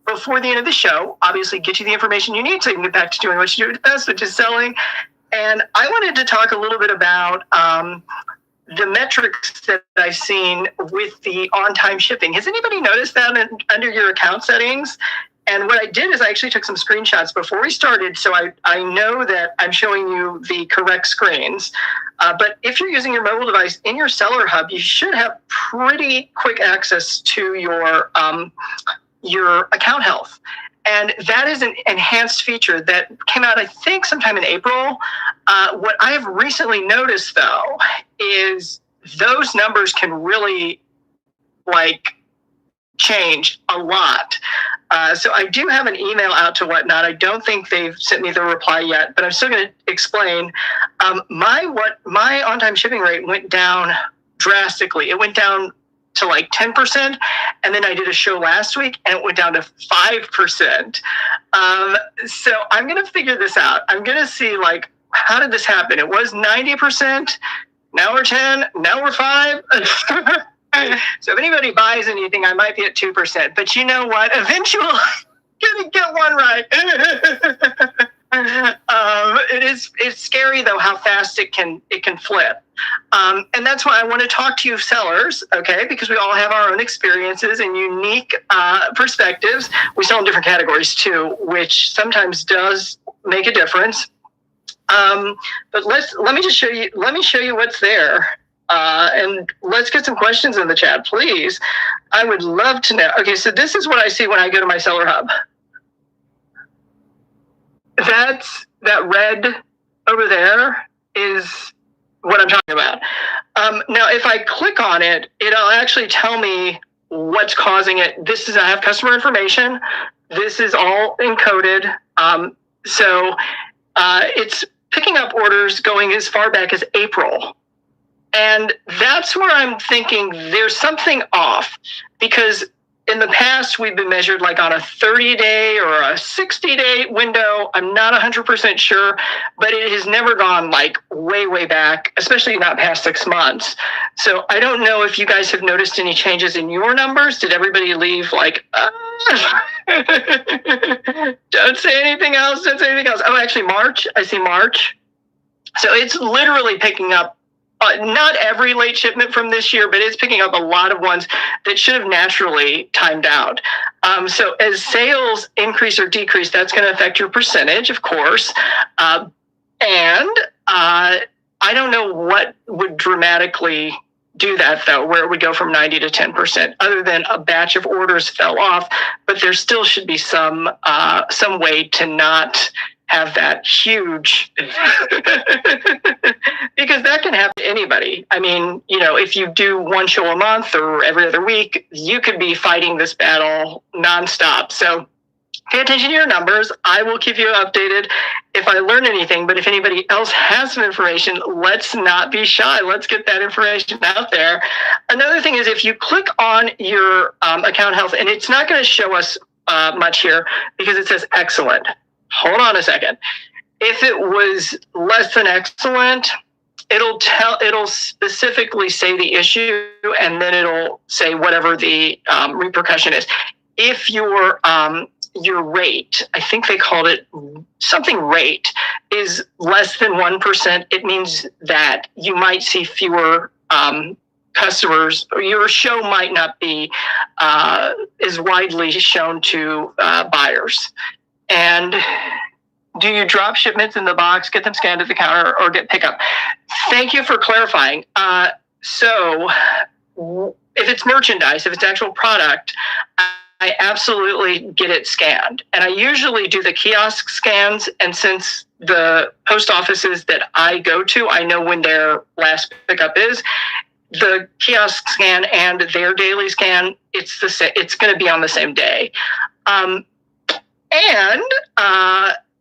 before the end of the show, obviously get you the information you need so you can get back to doing what you do best, which is selling. And I wanted to talk a little bit about the metrics that I've seen with the on-time shipping. Has anybody noticed that under your account settings? And what I did is I actually took some screenshots before we started, so I know that I'm showing you the correct screens. But if you're using your mobile device in your Seller Hub, you should have pretty quick access to your account health. And that is an enhanced feature that came out, I think, sometime in April. What I have recently noticed, though, is those numbers can really, change a lot. So I do have an email out to Whatnot. I don't think they've sent me the reply yet, but I'm still going to explain. My on-time shipping rate went down drastically. It went down to 10%, and then I did a show last week, and it went down to 5%. So I'm going to figure this out. I'm going to see how did this happen? It was 90%. Now we're 10. Now we're 5. So if anybody buys anything, I might be at 2%. But you know what? Eventually, I'm gonna get one right. It's scary though how fast it can flip. And that's why I want to talk to you sellers, okay? Because we all have our own experiences and unique perspectives. We sell in different categories too, which sometimes does make a difference. But let me show you what's there. And let's get some questions in the chat, please. I would love to know. Okay, so this is what I see when I go to my Seller Hub. That red over there is what I'm talking about. Now, if I click on it, it'll actually tell me what's causing it. I have customer information. This is all encoded. So it's picking up orders going as far back as April. And that's where I'm thinking there's something off, because in the past we've been measured on a 30-day or a 60-day window. I'm not 100% sure, but it has never gone way, way back, especially not past 6 months. So I don't know if you guys have noticed any changes in your numbers. Did everybody leave don't say anything else, don't say anything else. Oh, actually March, I see March. So it's literally picking up not every late shipment from this year, but it's picking up a lot of ones that should have naturally timed out. So as sales increase or decrease, that's going to affect your percentage, of course. And I don't know what would dramatically do that, though, where it would go from 90 to 10%, other than a batch of orders fell off. But there still should be some way to not have that huge, because that can happen to anybody. I mean, if you do one show a month or every other week, you could be fighting this battle nonstop. So pay attention to your numbers. I will keep you updated if I learn anything, but if anybody else has some information, let's not be shy. Let's get that information out there. Another thing is, if you click on your account health, and it's not going to show us much here because it says excellent. Hold on a second. If it was less than excellent, it'll specifically say the issue, and then it'll say whatever the repercussion is. If your rate, I think they called it something rate, is less than 1%, it means that you might see fewer customers, or your show might not be as widely shown to buyers. And do you drop shipments in the box, get them scanned at the counter, or get pickup? Thank you for clarifying. So if it's merchandise, if it's actual product, I absolutely get it scanned. And I usually do the kiosk scans. And since the post offices that I go to, I know when their last pickup is, the kiosk scan and their daily scan, it's going to be on the same day. And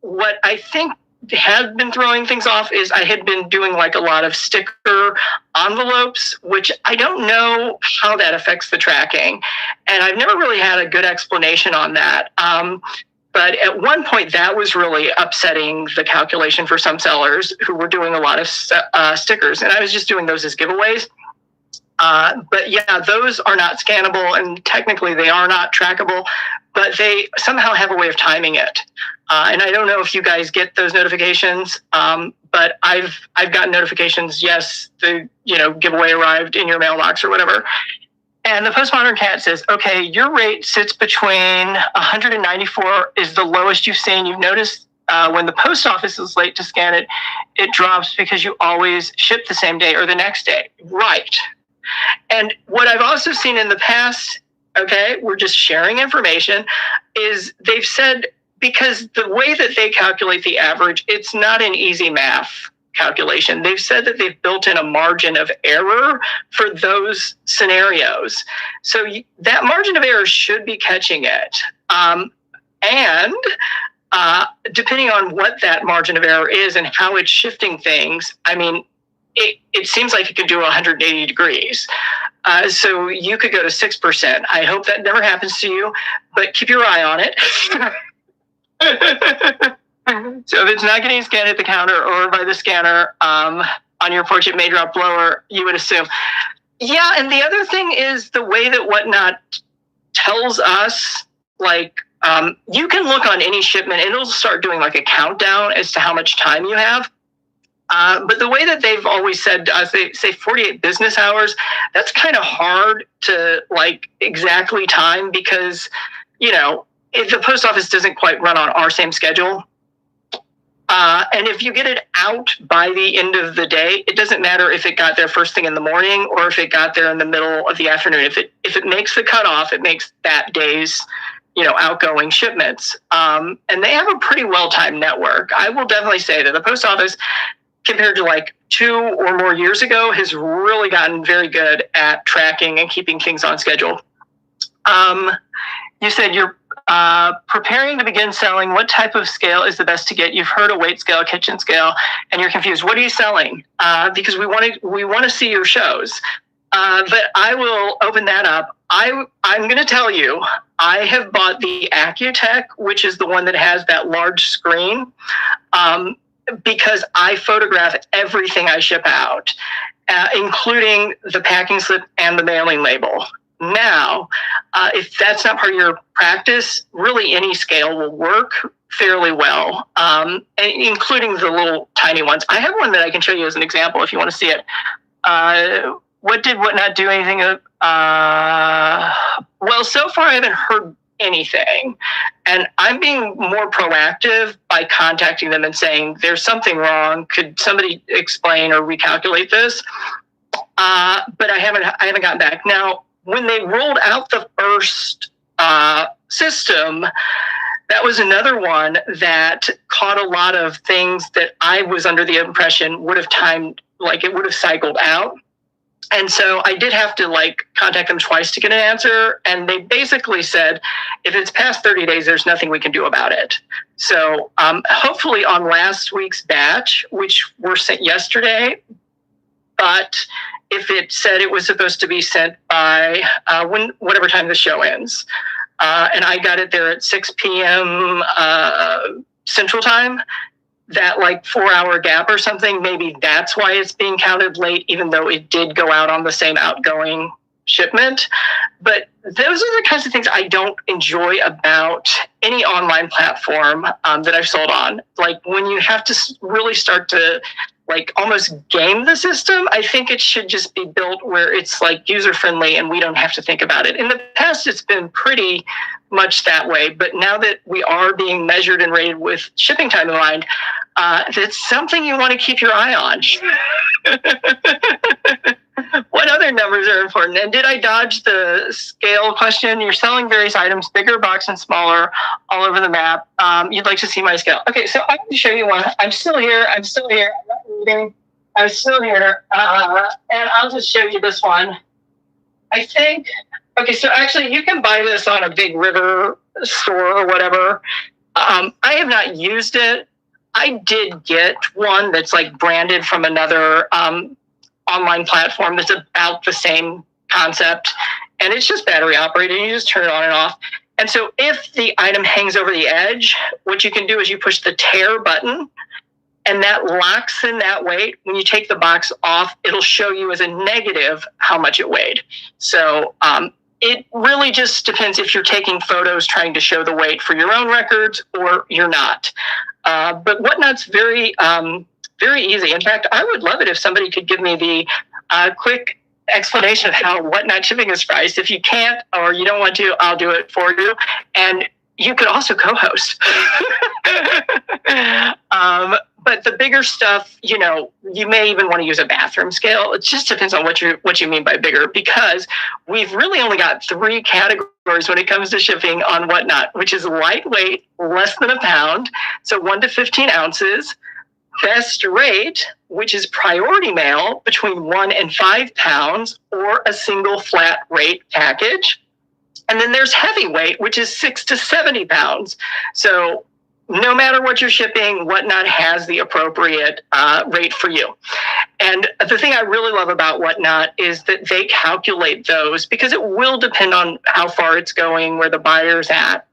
what I think had been throwing things off is I had been doing a lot of sticker envelopes, which I don't know how that affects the tracking. And I've never really had a good explanation on that. But at one point, that was really upsetting the calculation for some sellers who were doing a lot of stickers. And I was just doing those as giveaways. But yeah, those are not scannable, and technically they are not trackable. but they somehow have a way of timing it. And I don't know if you guys get those notifications, but I've gotten notifications. Yes, the giveaway arrived in your mailbox or whatever. And the Postmodern Cat says, okay, your rate sits between 194 is the lowest you've seen. You've noticed when the post office is late to scan it, it drops because you always ship the same day or the next day. Right. And what I've also seen in the past, okay, we're just sharing information, is they've said, because the way that they calculate the average, it's not an easy math calculation. They've said that they've built in a margin of error for those scenarios. So that margin of error should be catching it. And depending on what that margin of error is and how it's shifting things, I mean, it seems like it could do 180 degrees. So you could go to 6%. I hope that never happens to you, but keep your eye on it. So if it's not getting scanned at the counter or by the scanner on your porch, it may drop lower, you would assume. Yeah, and the other thing is the way that Whatnot tells us, like, you can look on any shipment and it'll start doing like a countdown as to how much time you have. But the way that they've always said, they say 48 business hours, that's kind of hard to like exactly time because, if the post office doesn't quite run on our same schedule. And if you get it out by the end of the day, it doesn't matter if it got there first thing in the morning or if it got there in the middle of the afternoon. If it makes the cutoff, it makes that day's, outgoing shipments. And they have a pretty well-timed network. I will definitely say that the post office, compared to like 2 or more years ago, has really gotten very good at tracking and keeping things on schedule. You said you're preparing to begin selling. What type of scale is the best to get? You've heard a weight scale, kitchen scale, and you're confused. What are you selling? Because we want to see your shows. But I will open that up. I'm going to tell you, I have bought the Accutech, which is the one that has that large screen, because I photograph everything I ship out, including the packing slip and the mailing label. Now, if that's not part of your practice, really any scale will work fairly well, including the little tiny ones. I have one that I can show you as an example if you want to see it. What did Whatnot do anything? Well, so far I haven't heard anything. And I'm being more proactive by contacting them and saying, there's something wrong. Could somebody explain or recalculate this? But I haven't gotten back. Now, when they rolled out the first system, that was another one that caught a lot of things that I was under the impression would have timed, like it would have cycled out. And so I did have to contact them twice to get an answer. And they basically said, if it's past 30 days, there's nothing we can do about it. So hopefully on last week's batch, which were sent yesterday, but if it said it was supposed to be sent by whatever time the show ends. And I got it there at 6 p.m. Central Time, that 4-hour gap or something, maybe that's why it's being counted late, even though it did go out on the same outgoing shipment. But those are the kinds of things I don't enjoy about any online platform that I've sold on. When you have to really start to almost game the system, I think it should just be built where it's user-friendly and we don't have to think about it. In the past, it's been pretty much that way, but now that we are being measured and rated with shipping time in mind, that's something you want to keep your eye on. What other numbers are important? And did I dodge the scale question? You're selling various items, bigger box and smaller, all over the map. You'd like to see my scale. Okay, so I'm going to show you one. I'm still here. I'm not leaving. I'm still here. And I'll just show you this one. I think, okay, so actually you can buy this on a Big River store or whatever. I have not used it. I did get one that's branded from another online platform that's about the same concept, and it's just battery operated. You just turn it on and off. And so if the item hangs over the edge, what you can do is you push the tear button, and that locks in that weight. When you take the box off, it'll show you as a negative how much it weighed. So it really just depends if you're taking photos trying to show the weight for your own records or you're not. But Whatnot's very, very easy. In fact, I would love it if somebody could give me the quick explanation of how Whatnot shipping is priced. If you can't or you don't want to, I'll do it for you. And you could also co-host. But the bigger stuff, you may even want to use a bathroom scale. It just depends on what you mean by bigger, because we've really only got 3 categories when it comes to shipping on Whatnot, which is lightweight, less than a pound, so 1 to 15 ounces, best rate, which is priority mail between 1 and 5 pounds, or a single flat rate package. And then there's heavyweight, which is 6 to 70 pounds. So no matter what you're shipping, Whatnot has the appropriate rate for you. And the thing I really love about Whatnot is that they calculate those, because it will depend on how far it's going, where the buyer's at,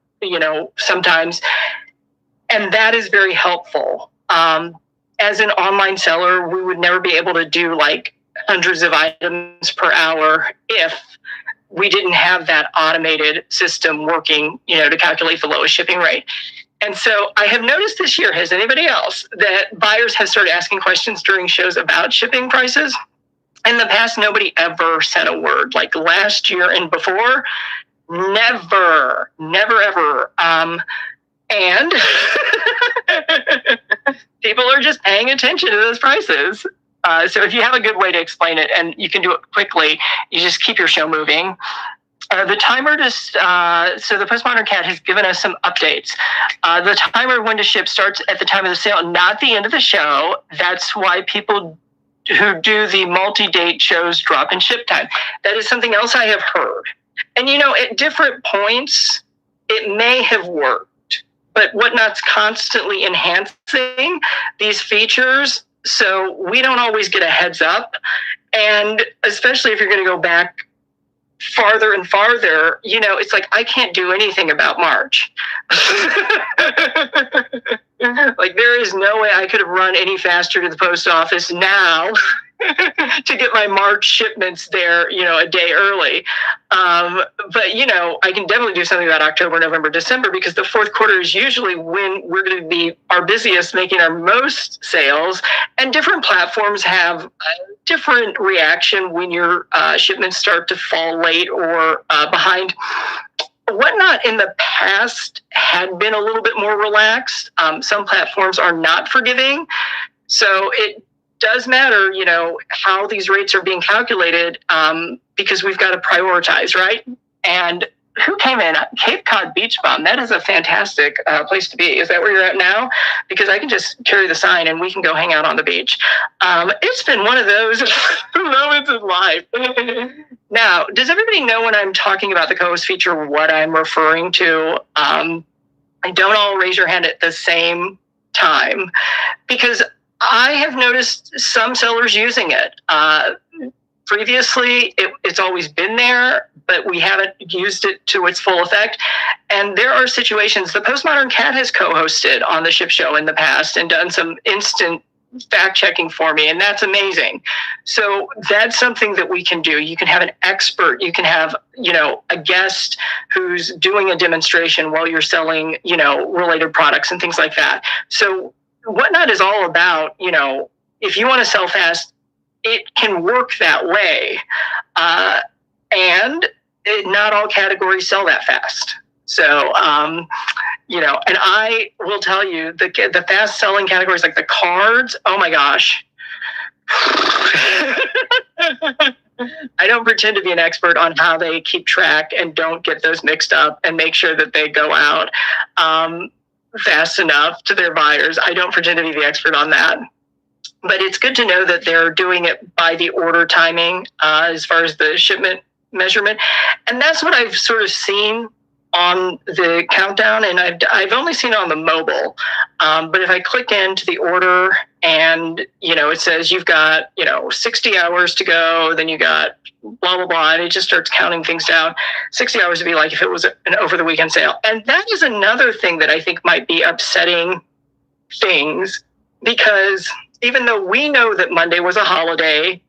sometimes. And that is very helpful. As an online seller, we would never be able to do like hundreds of items per hour if we didn't have that automated system working, to calculate the lowest shipping rate. And so I have noticed this year, has anybody else, that buyers have started asking questions during shows about shipping prices. In the past, nobody ever said a word. Like last year and before, never, ever. And people are just paying attention to those prices. So if you have a good way to explain it and you can do it quickly, you just keep your show moving. The timer so the Postmodern Cat has given us some updates. The timer when to ship starts at the time of the sale, not the end of the show. That's why people who do the multi-date shows drop in ship time. That is something else I have heard. And at different points, it may have worked, but Whatnot's constantly enhancing these features, so we don't always get a heads up. And especially if you're going to go back farther and farther, it's like I can't do anything about March. Like there is no way I could have run any faster to the post office now to get my March shipments there, a day early. But I can definitely do something about October, November, December, because the fourth quarter is usually when we're going to be our busiest, making our most sales. And different platforms have a different reaction when your shipments start to fall late or behind. Whatnot in the past had been a little bit more relaxed. Some platforms are not forgiving. So it does matter, how these rates are being calculated, because we've got to prioritize, right? And who came in? Cape Cod Beach Bum. That is a fantastic place to be. Is that where you're at now? Because I can just carry the sign and we can go hang out on the beach. It's been one of those moments in life. Now, does everybody know when I'm talking about the co-host feature what I'm referring to? And don't all raise your hand at the same time, because I have noticed some sellers using it. Previously, it's always been there, but we haven't used it to its full effect. And there are situations, the Postmodern Cat has co-hosted on the Ship Show in the past and done some instant fact-checking for me, and that's amazing. So that's something that we can do. You can have an expert. You can have, a guest who's doing a demonstration while you're selling, related products and things like that. So Whatnot is all about, if you want to sell fast, it can work that way. And not all categories sell that fast. So, and I will tell you, the fast selling categories like the cards, oh my gosh. I don't pretend to be an expert on how they keep track and don't get those mixed up and make sure that they go out fast enough to their buyers. I don't pretend to be the expert on that. But it's good to know that they're doing it by the order timing as far as the shipment measurement. And that's what I've sort of seen on the countdown, and I've only seen it on the mobile. But if I click into the order and, it says you've got, 60 hours to go, then you got blah, blah, blah, and it just starts counting things down. 60 hours would be like if it was an over-the-weekend sale. And that is another thing that I think might be upsetting things, because even though we know that Monday was a holiday,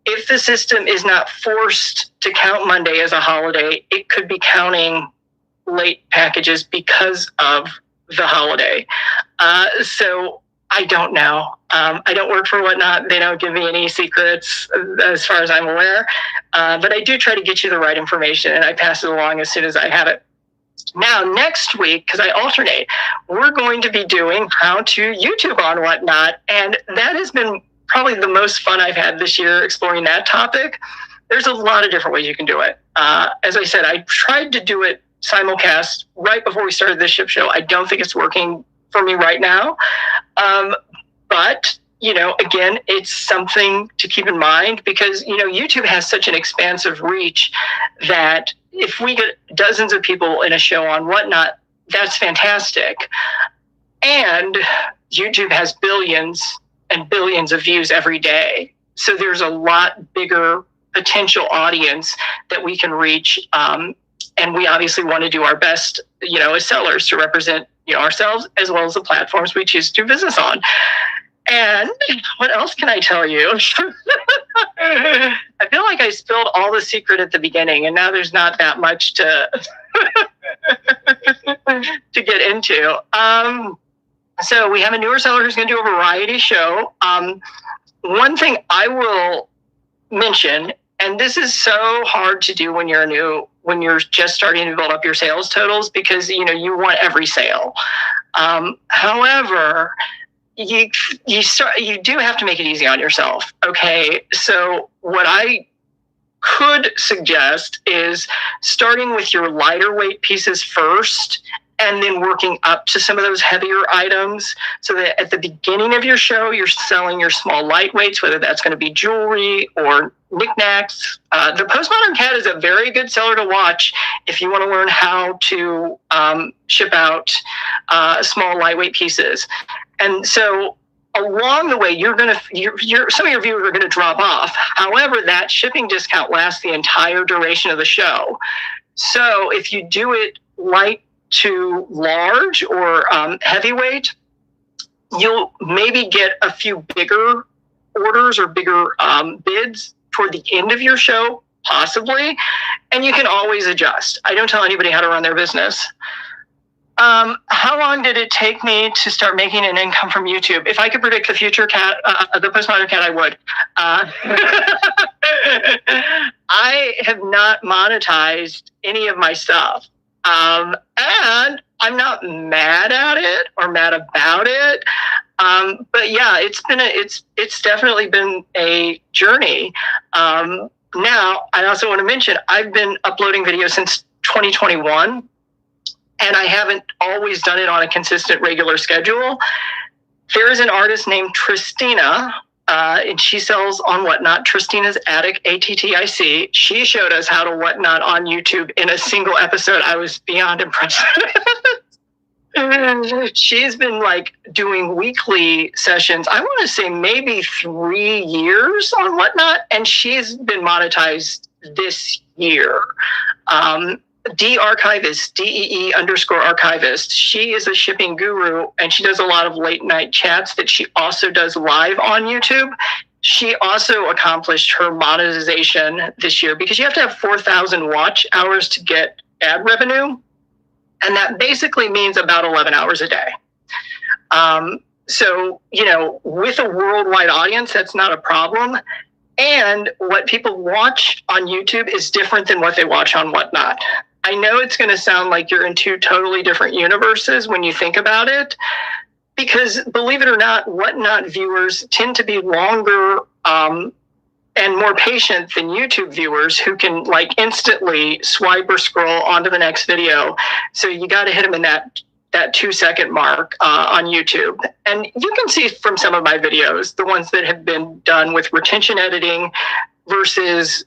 if the system is not forced to count Monday as a holiday, it could be counting late packages because of the holiday. So I don't know. I don't work for Whatnot. They don't give me any secrets as far as I'm aware. But I do try to get you the right information, and I pass it along as soon as I have it. Now, next week, because I alternate, we're going to be doing how to YouTube on Whatnot. And that has been probably the most fun I've had this year exploring that topic. There's a lot of different ways you can do it. As I said, I tried to do it simulcast right before we started this ship show. I don't think it's working for me right now. But, again, it's something to keep in mind because, YouTube has such an expansive reach that if we get dozens of people in a show on Whatnot, that's fantastic. And YouTube has billions and billions of views every day. So there's a lot bigger potential audience that we can reach. And we obviously want to do our best, as sellers to represent ourselves as well as the platforms we choose to do business on. And what else can I tell you? I feel like I spilled all the secret at the beginning, and now there's not that much to to get into. So we have a newer seller who's going to do a variety show. One thing I will mention, and this is so hard to do when you're just starting to build up your sales totals because you want every sale. However, you do have to make it easy on yourself. Okay, so what I could suggest is starting with your lighter weight pieces first and then working up to some of those heavier items so that at the beginning of your show, you're selling your small lightweights, whether that's going to be jewelry or knickknacks. The Postmodern Cat is a very good seller to watch if you want to learn how to ship out small lightweight pieces. And so along the way, some of your viewers are going to drop off. However, that shipping discount lasts the entire duration of the show. So if you do it light to large or heavyweight, you'll maybe get a few bigger orders or bigger bids toward the end of your show, possibly, and you can always adjust. I don't tell anybody how to run their business. How long did it take me to start making an income from YouTube? If I could predict the future cat, the Postmodern Cat, I would. I have not monetized any of my stuff. And I'm not mad at it or mad about it. But yeah, it's definitely been a journey. Now, I also want to mention, I've been uploading videos since 2021, and I haven't always done it on a consistent, regular schedule. There is an artist named Tristina, and she sells on Whatnot. Tristina's Attic, ATTIC. She showed us how to Whatnot on YouTube in a single episode. I was beyond impressed. She's been doing weekly sessions. I want to say maybe 3 years on Whatnot, and she's been monetized this year. D-Archivist, DEE_archivist. She is a shipping guru, and she does a lot of late night chats that she also does live on YouTube. She also accomplished her monetization this year because you have to have 4,000 watch hours to get ad revenue. And that basically means about 11 hours a day. So, with a worldwide audience, that's not a problem. And what people watch on YouTube is different than what they watch on Whatnot. I know it's going to sound like you're in two totally different universes when you think about it, because believe it or not, Whatnot viewers tend to be longer and more patient than YouTube viewers who can instantly swipe or scroll onto the next video. So you got to hit them in that 2-second mark on YouTube. And you can see from some of my videos, the ones that have been done with retention editing versus,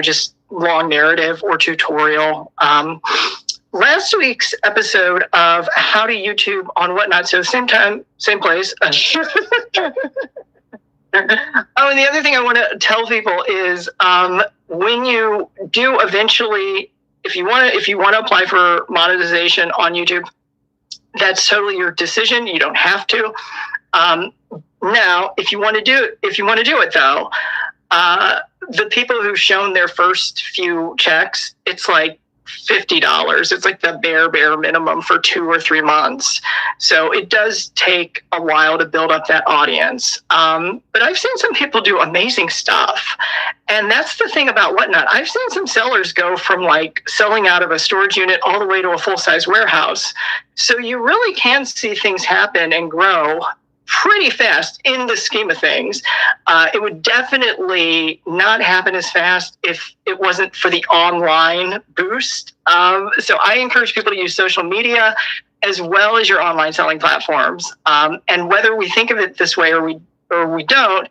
just long narrative or tutorial. Last week's episode of How to YouTube on Whatnot, so same time, same place. Oh, and the other thing I want to tell people is when you do eventually, if you want to apply for monetization on YouTube, that's totally your decision. You don't have to. Now, if you want to do it though, The people who've shown their first few checks, it's like $50. It's like the bare minimum for 2 or 3 months. So it does take a while to build up that audience. But I've seen some people do amazing stuff. And that's the thing about Whatnot. I've seen some sellers go from like selling out of a storage unit all the way to a full-size warehouse. So you really can see things happen and grow pretty fast in the scheme of things. It would definitely not happen as fast if it wasn't for the online boost. So I encourage people to use social media as well as your online selling platforms. And whether we think of it this way or we don't,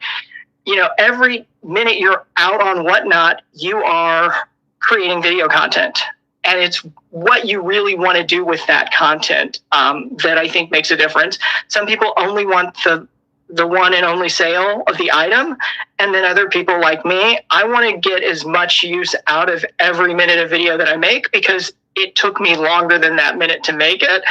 every minute you're out on Whatnot, you are creating video content. And it's what you really want to do with that content that I think makes a difference. Some people only want the one and only sale of the item. And then other people like me, I want to get as much use out of every minute of video that I make because it took me longer than that minute to make it.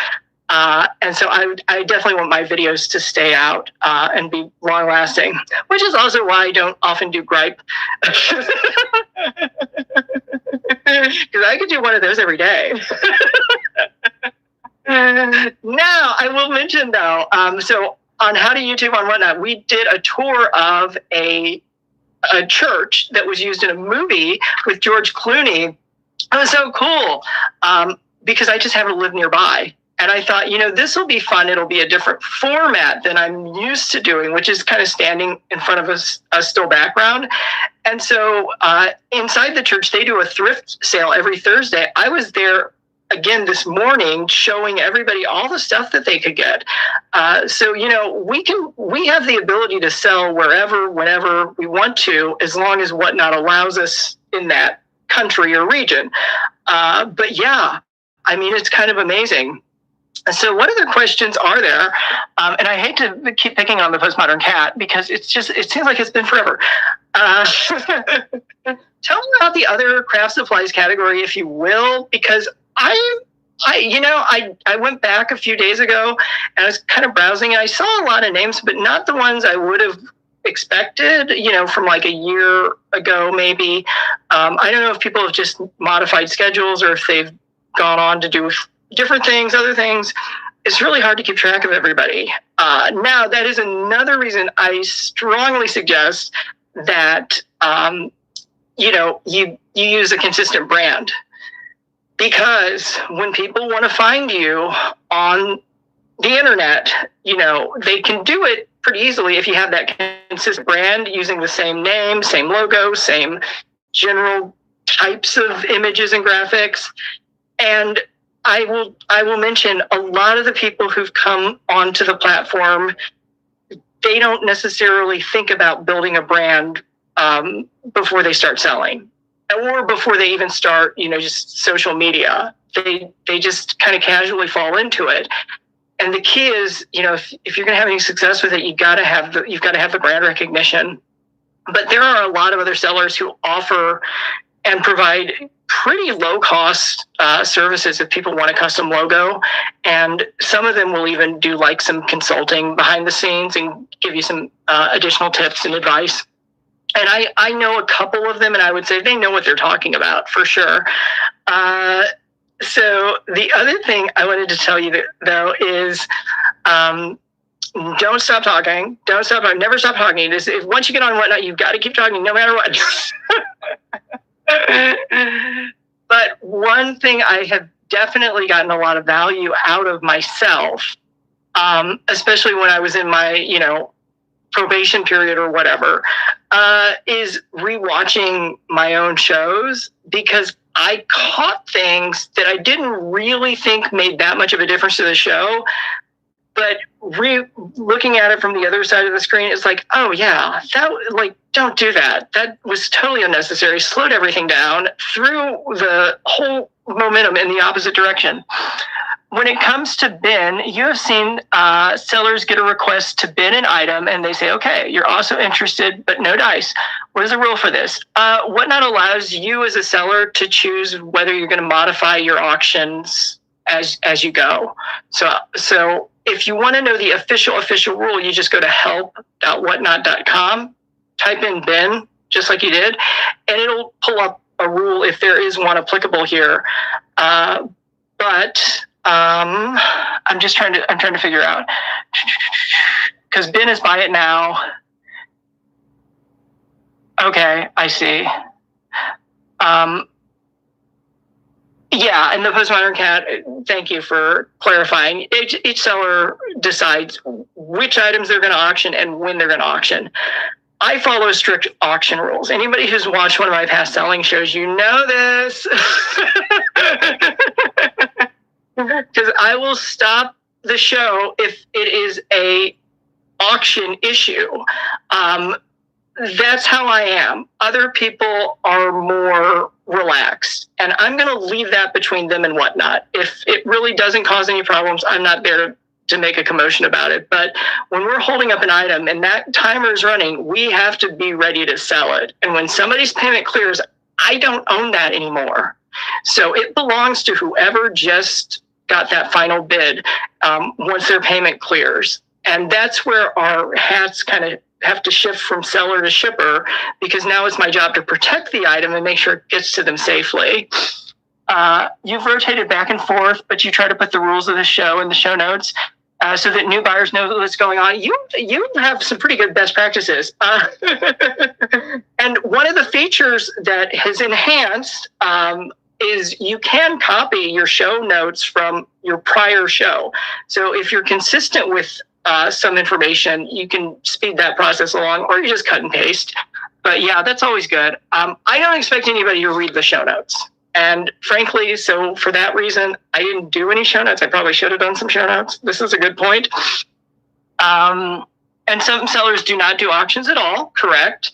And so I definitely want my videos to stay out and be long lasting, which is also why I don't often do gripe. Because I could do one of those every day. Now, I will mention though, so on How to YouTube on Whatnot, we did a tour of a church that was used in a movie with George Clooney. It was so cool because I just happened to live nearby. And I thought, this will be fun. It'll be a different format than I'm used to doing, which is kind of standing in front of a still background. And so inside the church, they do a thrift sale every Thursday. I was there again this morning showing everybody all the stuff that they could get. So, we have the ability to sell wherever, whenever we want to, as long as Whatnot allows us in that country or region. But yeah, it's kind of amazing. So what other questions are there? And I hate to keep picking on the postmodern cat because it seems like it's been forever. Tell me about the other craft supplies category, if you will, because I went back a few days ago and I was kind of browsing and I saw a lot of names, but not the ones I would have expected, from like a year ago, maybe. I don't know if people have just modified schedules or if they've gone on to do different things, other things. It's really hard to keep track of everybody. Now, that is another reason I strongly suggest that, you use a consistent brand. Because when people want to find you on the internet, they can do it pretty easily if you have that consistent brand using the same name, same logo, same general types of images and graphics. And I will mention a lot of the people who've come onto the platform, they don't necessarily think about building a brand before they start selling or before they even start, just social media. They just kind of casually fall into it. And the key is, if you're going to have any success with it, you've got to have the brand recognition. But there are a lot of other sellers who offer and provide pretty low cost services if people want a custom logo. And some of them will even do like some consulting behind the scenes and give you some additional tips and advice. And I know a couple of them, and I would say they know what they're talking about for sure. So the other thing I wanted to tell you though is don't stop talking. Don't stop talking. Never stop talking. Once you get on Whatnot, you've got to keep talking no matter what. But one thing I have definitely gotten a lot of value out of myself, especially when I was in my, probation period or whatever, is rewatching my own shows because I caught things that I didn't really think made that much of a difference to the show. But looking at it from the other side of the screen, it's like, oh yeah, don't do that. That was totally unnecessary. Slowed everything down, threw the whole momentum in the opposite direction. When it comes to bin, you have seen sellers get a request to bin an item and they say, okay, you're also interested, but no dice. What is the rule for this? Whatnot allows you as a seller to choose whether you're going to modify your auctions as you go. So if you want to know the official rule, you just go to help.whatnot.com, type in bin, just like you did, and it'll pull up a rule if there is one applicable here. But I'm trying to figure out, because Ben is by it now. Okay, I see. Yeah, and the Postmodern Cat, thank you for clarifying. Each seller decides which items they're going to auction and when they're going to auction. I follow strict auction rules. Anybody who's watched one of my past selling shows, you know this. Because I will stop the show if it is a auction issue. That's how I am. Other people are more relaxed, and I'm going to leave that between them and whatnot. If it really doesn't cause any problems, I'm not there to make a commotion about it. But when we're holding up an item and that timer is running, we have to be ready to sell it. And when somebody's payment clears, I don't own that anymore. So it belongs to whoever just got that final bid once their payment clears. And that's where our hats kind of have to shift from seller to shipper, because now it's my job to protect the item and make sure it gets to them safely. You've rotated back and forth, but you try to put the rules of the show in the show notes so that new buyers know what's going on. You have some pretty good best practices. And one of the features that has enhanced is you can copy your show notes from your prior show. So if you're consistent with some information, you can speed that process along, or you just cut and paste. But yeah, that's always good. I don't expect anybody to read the show notes. And frankly, so for that reason, I didn't do any show notes. I probably should have done some show notes. This is a good point. And some sellers do not do auctions at all, correct?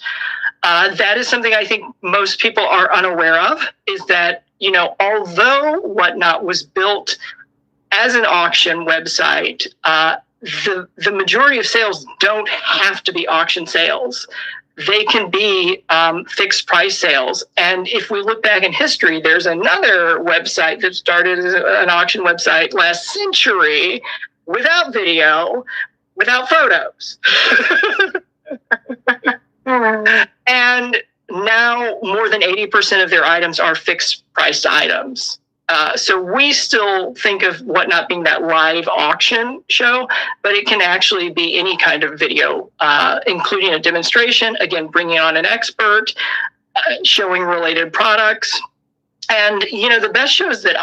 That is something I think most people are unaware of, is that, although Whatnot was built as an auction website, the majority of sales don't have to be auction sales. They can be fixed price sales. And if we look back in history, there's another website that started as an auction website last century without video, without photos. And now more than 80% of their items are fixed priced items. So we still think of Whatnot being that live auction show, but it can actually be any kind of video, including a demonstration, again, bringing on an expert, showing related products. And, the best shows that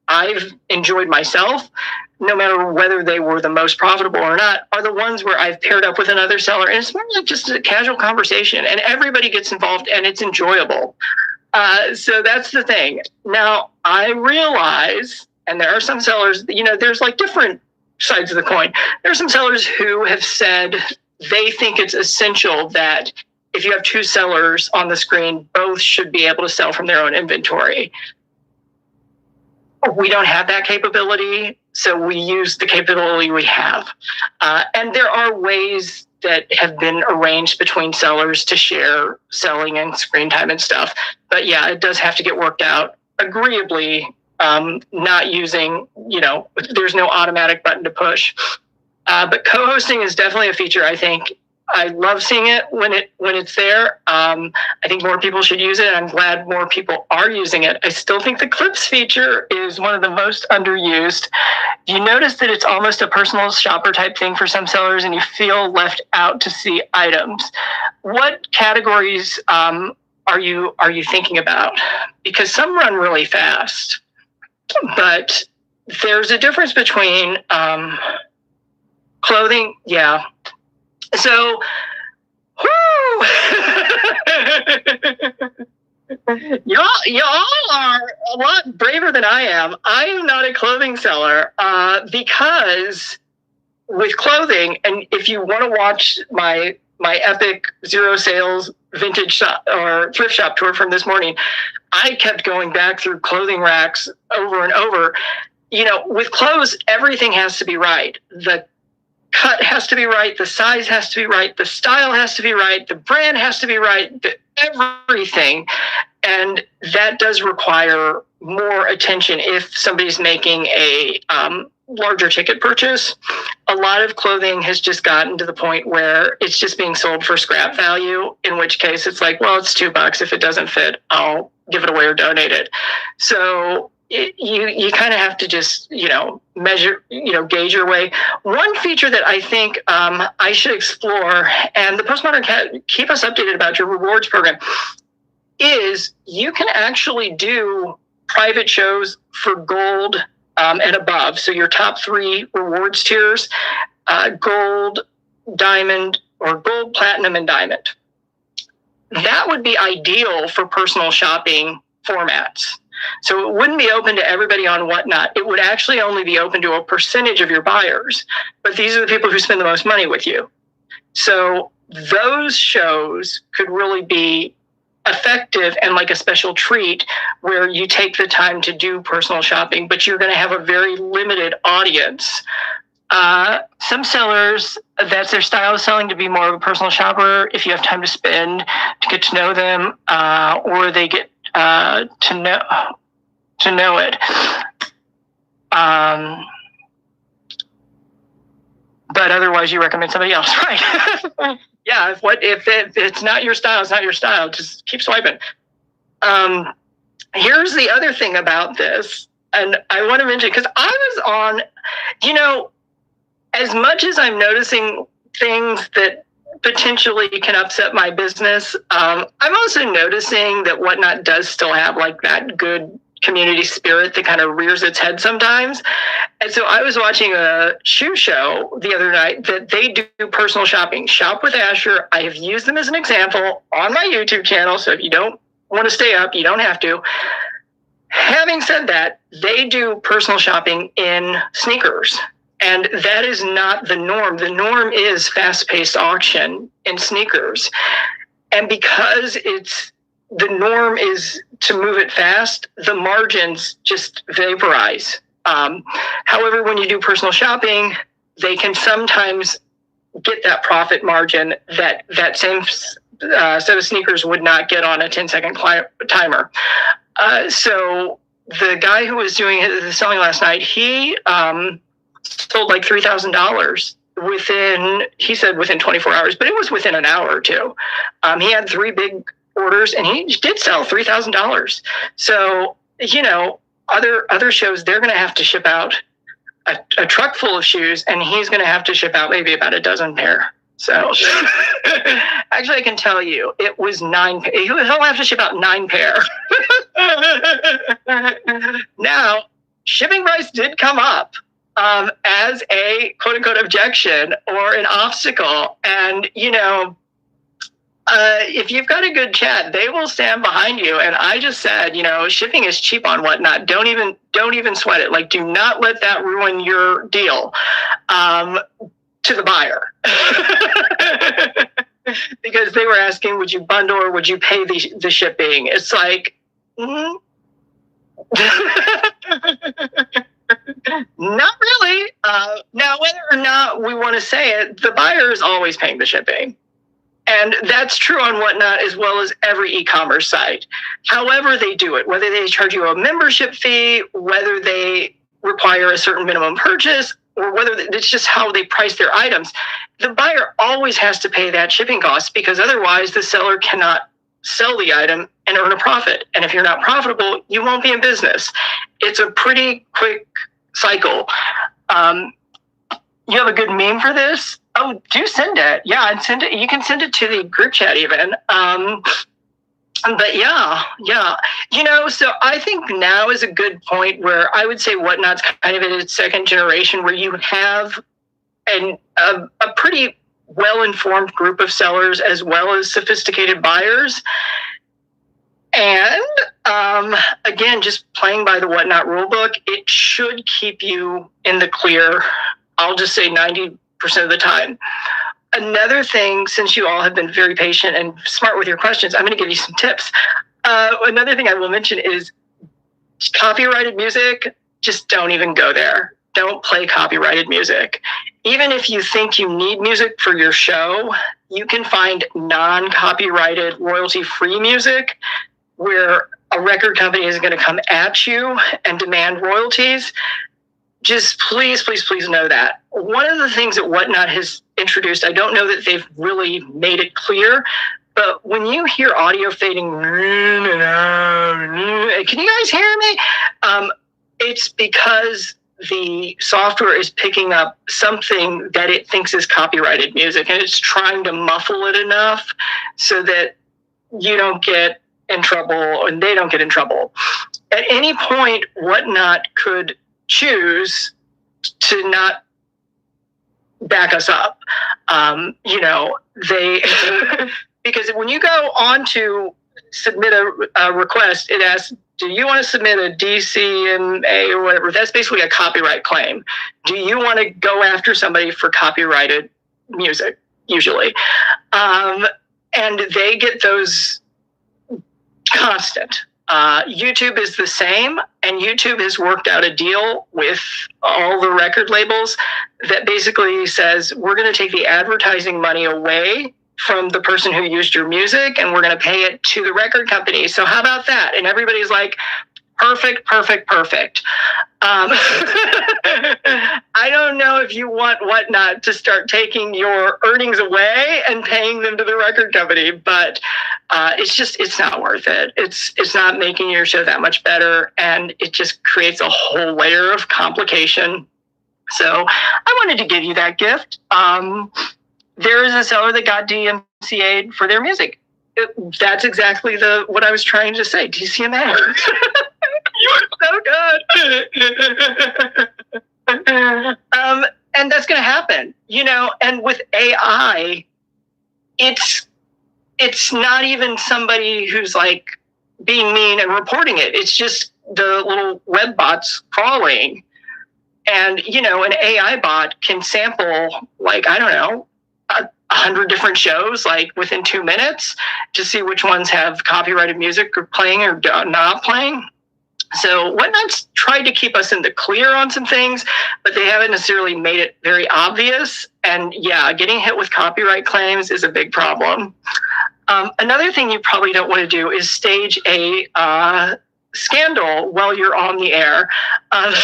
I've enjoyed myself, no matter whether they were the most profitable or not, are the ones where I've paired up with another seller. And it's more like just a casual conversation, and everybody gets involved and it's enjoyable. So that's the thing. Now, I realize, and there are some sellers, there's like different sides of the coin. There are some sellers who have said they think it's essential that if you have two sellers on the screen, both should be able to sell from their own inventory. We don't have that capability, so we use the capability we have. And there are ways that have been arranged between sellers to share selling and screen time and stuff. But yeah, it does have to get worked out agreeably, not using, there's no automatic button to push. But co-hosting is definitely a feature. I think I love seeing it when it's there. I think more people should use it. I'm glad more people are using it. I still think the clips feature is one of the most underused. You notice that it's almost a personal shopper type thing for some sellers, and you feel left out to see items. What categories are you thinking about? Because some run really fast, but there's a difference between clothing. Yeah. So, y'all are a lot braver than I am. I am not a clothing seller because with clothing, and if you want to watch my epic zero sales vintage shop or thrift shop tour from this morning, I kept going back through clothing racks over and over. With clothes, everything has to be right. The cut has to be right, the size has to be right, the style has to be right, the brand has to be right, everything. And that does require more attention if somebody's making a larger ticket purchase. A lot of clothing has just gotten to the point where it's just being sold for scrap value, in which case it's like, well, it's $2. If it doesn't fit, I'll give it away or donate it. So you kind of have to just, measure, gauge your way. One feature that I think I should explore, and the Postmodern Cat, keep us updated about your rewards program, is you can actually do private shows for gold and above. So your top 3 rewards tiers, gold, diamond, or gold, platinum, and diamond. That would be ideal for personal shopping formats. So it wouldn't be open to everybody on Whatnot. It would actually only be open to a percentage of your buyers. But these are the people who spend the most money with you. So those shows could really be effective and like a special treat where you take the time to do personal shopping, but you're going to have a very limited audience. Some sellers, that's their style of selling, to be more of a personal shopper. If you have time to spend to get to know them, or they get to know it. But otherwise, you recommend somebody else, right? Yeah, if it's not your style, it's not your style. Just keep swiping. Here's the other thing about this, and I want to mention, because I was on, as much as I'm noticing things that potentially can upset my business, I'm also noticing that Whatnot does still have like that good community spirit that kind of rears its head sometimes. And so I was watching a shoe show the other night that they do personal shopping. Shop with Asher. I have used them as an example on my YouTube channel. So if you don't want to stay up, you don't have to. Having said that, they do personal shopping in sneakers. And that is not the norm. The norm is fast-paced auction in sneakers. And because the norm is to move it fast, the margins just vaporize. However, when you do personal shopping, they can sometimes get that profit margin that same set of sneakers would not get on a 10-second timer. So the guy who was doing the selling last night, he sold like $3,000 within 24 hours, but it was within an hour or two. He had 3 big orders and he did sell $3,000. So, other shows, they're going to have to ship out a truck full of shoes, and he's going to have to ship out maybe about a dozen pair. So actually I can tell you it was 9. He'll have to ship out 9 pair. Now, shipping price did come up as a quote unquote objection or an obstacle. And, if you've got a good chat, they will stand behind you. And I just said, shipping is cheap on Whatnot. Don't even sweat it. Like, do not let that ruin your deal to the buyer. Because they were asking, would you bundle or would you pay the shipping? It's like, not really. Now, whether or not we want to say it, the buyer is always paying the shipping. And that's true on Whatnot as well as every e-commerce site. However they do it, whether they charge you a membership fee, whether they require a certain minimum purchase, or whether it's just how they price their items, the buyer always has to pay that shipping cost, because otherwise the seller cannot sell the item and earn a profit. And if you're not profitable, you won't be in business. It's a pretty quick cycle. You have a good meme for this? Oh, do send it. Yeah, and send it. You can send it to the group chat even. But yeah. So I think now is a good point where I would say Whatnot's kind of in its second generation, where you have a pretty well-informed group of sellers as well as sophisticated buyers. And again, just playing by the Whatnot rulebook, it should keep you in the clear. I'll just say 90% of the time. Another thing, since you all have been very patient and smart with your questions, I'm going to give you some tips. Another thing I will mention is copyrighted music. Just don't even go there. Don't play copyrighted music. Even if you think you need music for your show, you can find non-copyrighted royalty-free music where a record company is going to come at you and demand royalties. Just please, please, please know that. One of the things that Whatnot has introduced, I don't know that they've really made it clear, but when you hear audio fading, can you guys hear me? It's because the software is picking up something that it thinks is copyrighted music, and it's trying to muffle it enough so that you don't get in trouble and they don't get in trouble. At any point, Whatnot could choose to not back us up. They because when you go on to submit a request, it asks, do you want to submit a DCMA or whatever? That's basically a copyright claim. Do you want to go after somebody for copyrighted music, usually? And they get those constant. YouTube is the same, and YouTube has worked out a deal with all the record labels that basically says, we're going to take the advertising money away from the person who used your music, and we're going to pay it to the record company. So how about that? And everybody's like, perfect, perfect, perfect. I don't know if you want Whatnot to start taking your earnings away and paying them to the record company, but it's not worth it. It's not making your show that much better, and it just creates a whole layer of complication. So I wanted to give you that gift. There is a seller that got DMCA'd for their music. That's exactly what I was trying to say. DCMA. You are so good. And that's going to happen, and with AI, it's not even somebody who's like being mean and reporting it. It's just the little web bots crawling. And, an AI bot can sample, 100 different shows, within 2 minutes, to see which ones have copyrighted music or playing or not playing. So Whatnot's tried to keep us in the clear on some things, but they haven't necessarily made it very obvious. And yeah, getting hit with copyright claims is a big problem. Another thing you probably don't want to do is stage a scandal while you're on the air. But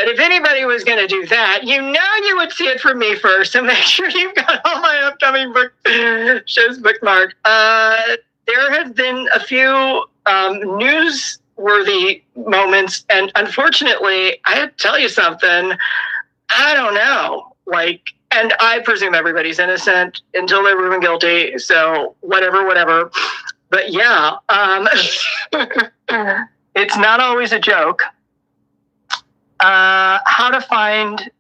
if anybody was going to do that, you would see it from me first. So make sure you've got all my upcoming shows bookmarked. There have been a few newsworthy moments, and unfortunately, I have to tell you something. I don't know. And I presume everybody's innocent until they're proven guilty. So whatever. But yeah, it's not always a joke. How to find...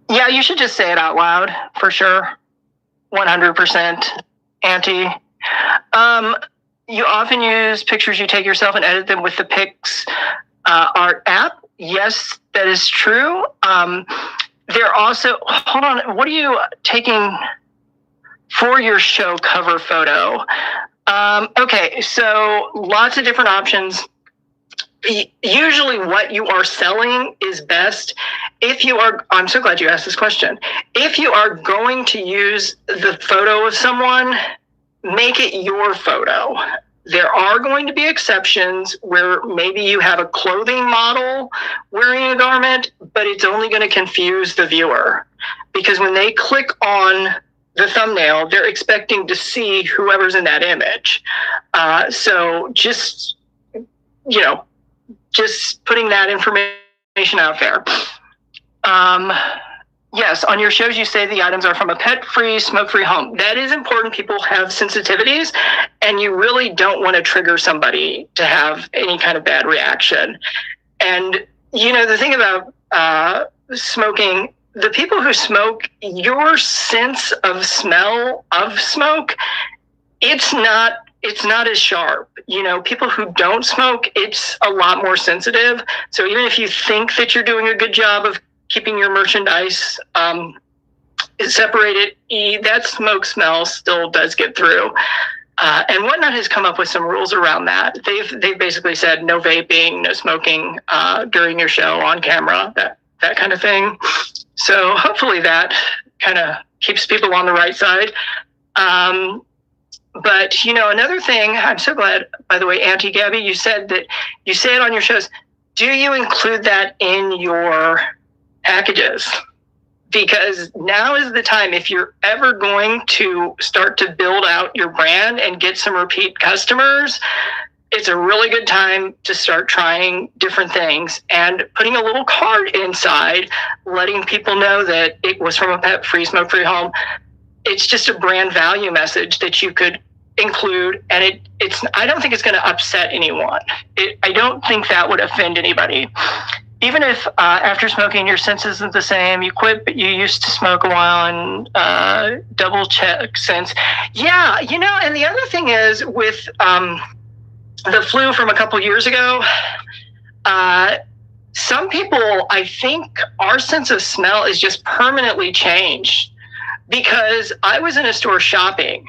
Yeah, you should just say it out loud, for sure. 100% anti. You often use pictures you take yourself and edit them with the PicsArt app. Yes, that is true. They're also... Hold on. What are you taking for your show cover photo? Okay, so lots of different options. Usually what you are selling is best. I'm so glad you asked this question. If you are going to use the photo of someone, make it your photo. There are going to be exceptions where maybe you have a clothing model wearing a garment, but it's only going to confuse the viewer, because when they click on the thumbnail, they're expecting to see whoever's in that image. So just putting that information out there. Yes, on your shows, you say the items are from a pet-free, smoke-free home. That is important. People have sensitivities, and you really don't want to trigger somebody to have any kind of bad reaction. And, the thing about smoking, the people who smoke, your sense of smell of smoke, it's not as sharp. People who don't smoke, it's a lot more sensitive. So even if you think that you're doing a good job of keeping your merchandise separated, that smoke smell still does get through. And Whatnot has come up with some rules around that. They've basically said no vaping, no smoking during your show on camera, that kind of thing. So hopefully that kind of keeps people on the right side. But, you know, another thing, I'm so glad, by the way, Auntie Gabby, you said that you say it on your shows. Do you include that in your packages? Because now is the time, if you're ever going to start to build out your brand and get some repeat customers, it's a really good time to start trying different things and putting a little card inside, letting people know that it was from a pet-free, smoke-free home. It's just a brand value message that you could include, and it's. I don't think it's going to upset anyone. I don't think that would offend anybody. Even if after smoking your sense isn't the same, you quit, but you used to smoke a while and double check sense. Yeah, you know, and the other thing is with the flu from a couple years ago, some people, I think our sense of smell is just permanently changed, because I was in a store shopping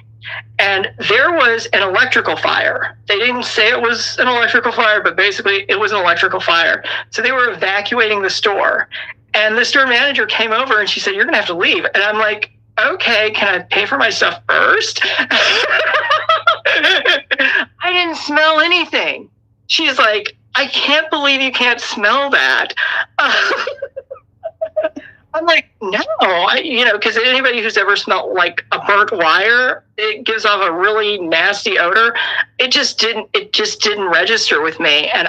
and there was an electrical fire. They didn't say it was an electrical fire, but basically it was an electrical fire. So they were evacuating the store, and the store manager came over and she said, "You're going to have to leave." And I'm like, "Okay, can I pay for my stuff first?" I didn't smell anything. She's like, "I can't believe you can't smell that." I'm like, no, because anybody who's ever smelled like a burnt wire, it gives off a really nasty odor. It just didn't register with me. And